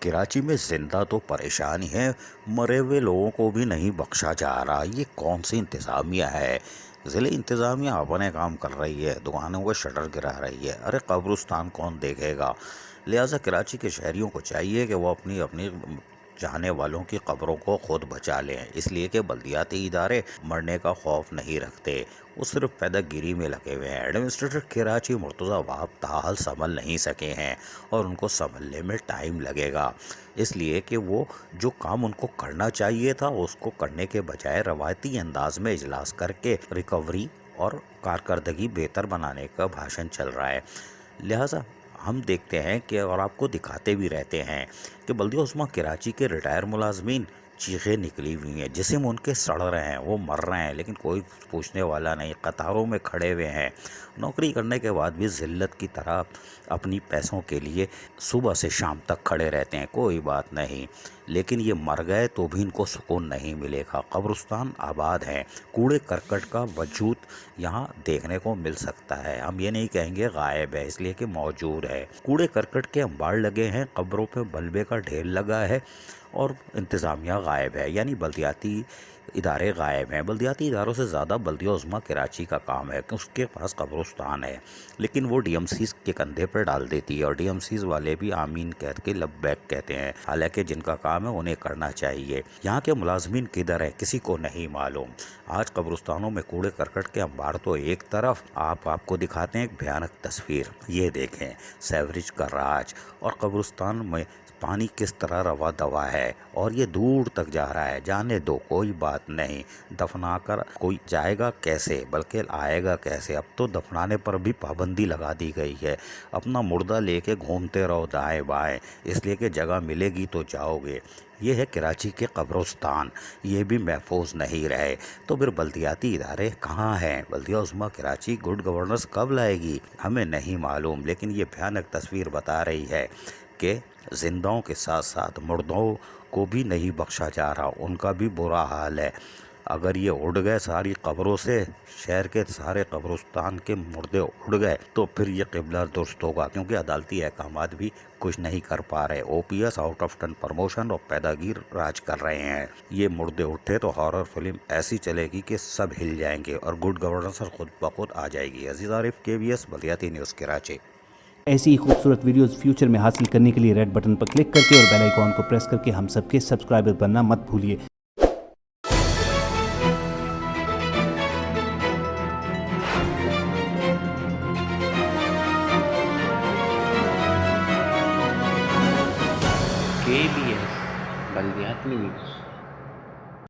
کراچی میں زندہ تو پریشانی ہے، مرے ہوئے لوگوں کو بھی نہیں بخشا جا رہا۔ یہ کون سی انتظامیہ ہے؟ ضلع انتظامیہ اپنے کام کر رہی ہے، دکانوں کو شٹر گرا رہی ہے، ارے قبرستان کون دیکھے گا؟ لہٰذا کراچی کے شہریوں کو چاہیے کہ وہ اپنی اپنی چاہنے والوں کی قبروں کو خود بچا لیں، اس لیے کہ بلدیاتی ادارے مرنے کا خوف نہیں رکھتے، وہ صرف پیدہ گیری میں لگے ہوئے ہیں۔ ایڈمنسٹریٹر کراچی مرتضیٰ وہاب تاحال سنبھل نہیں سکے ہیں اور ان کو سنبھلنے میں ٹائم لگے گا، اس لیے کہ وہ جو کام ان کو کرنا چاہیے تھا اس کو کرنے کے بجائے روایتی انداز میں اجلاس کر کے ریکوری اور کارکردگی بہتر بنانے کا بھاشن چل رہا ہے۔ لہٰذا ہم دیکھتے ہیں کہ اور آپ کو دکھاتے بھی رہتے ہیں کہ بلدیہ عظمیٰ کراچی کے ریٹائر ملازمین چیخیں نکلی ہوئی ہیں، جسم ان کے سڑ رہے ہیں، وہ مر رہے ہیں، لیکن کوئی پوچھنے والا نہیں، قطاروں میں کھڑے ہوئے ہیں، نوکری کرنے کے بعد بھی ذلت کی طرح اپنی پیسوں کے لیے صبح سے شام تک کھڑے رہتے ہیں، کوئی بات نہیں، لیکن یہ مر گئے تو بھی ان کو سکون نہیں ملے گا۔ قبرستان آباد ہیں، کوڑے کرکٹ کا وجود یہاں دیکھنے کو مل سکتا ہے، ہم یہ نہیں کہیں گے غائب ہے، اس لیے کہ موجود ہے۔ کوڑے کرکٹ کے انبار لگے ہیں، قبروں پہ ملبے کا ڈھیر لگا ہے اور انتظامیہ غائب ہے، یعنی بلدیاتی ادارے غائب ہیں۔ بلدیاتی اداروں سے زیادہ بلدیہ عظمیٰ کراچی کا کام ہے کہ اس کے پاس قبرستان ہے، لیکن وہ ڈی ایم سیز کے کندھے پر ڈال دیتی ہے، اور ڈی ایم سیز والے بھی آمین کہہ کے لبیک کہتے ہیں، حالانکہ جن کا کام ہے انہیں کرنا چاہیے۔ یہاں کے ملازمین کدھر ہیں کسی کو نہیں معلوم۔ آج قبرستانوں میں کوڑے کرکٹ کے انبار تو ایک طرف، آپ کو دکھاتے ہیں ایک بھیانک تصویر، یہ دیکھیں سیوریج کا راج، اور قبرستان میں پانی کس طرح روا دوا ہے، اور یہ دور تک جا رہا ہے، جانے دو کوئی بات نہیں، دفنا کر کوئی جائے گا کیسے، بلکہ آئے گا کیسے؟ اب تو دفنانے پر بھی پابندی لگا دی گئی ہے، اپنا مردہ لے کے گھومتے رہو دائیں بائیں، اس لیے کہ جگہ ملے گی تو جاؤ گے۔ یہ ہے کراچی کے قبرستان، یہ بھی محفوظ نہیں رہے تو پھر بلدیاتی ادارے کہاں ہیں؟ بلدیہ عظمیٰ کراچی گڈ گورننس کب لائے گی ہمیں نہیں معلوم، لیکن یہ بھیانک تصویر بتا رہی ہے کہ زندوں کے ساتھ ساتھ مردوں کو بھی نہیں بخشا جا رہا، ان کا بھی برا حال ہے۔ اگر یہ اڑ گئے ساری قبروں سے، شہر کے سارے قبرستان کے مردے اڑ گئے تو پھر یہ قبلہ درست ہوگا، کیونکہ عدالتی احکامات بھی کچھ نہیں کر پا رہے، O P S out of turn promotion اور پیدہ گیر راج کر رہے ہیں۔ یہ مردے اٹھے تو ہارر فلم ایسی چلے گی کہ سب ہل جائیں گے اور گڈ گورننس خود بخود آ جائے گی۔ عزیز عارف، KBS بلدیاتی نیوز کراچی۔ ایسی ہی خوبصورت ویڈیوز فیوچر میں حاصل کرنے کے لیے ریڈ بٹن پر کلک کر کے اور بیل آئیکن کو پریس کر کے ہم سب کے سبسکرائبر بننا مت بھولیے۔ KBS بلدیاتی نیوز۔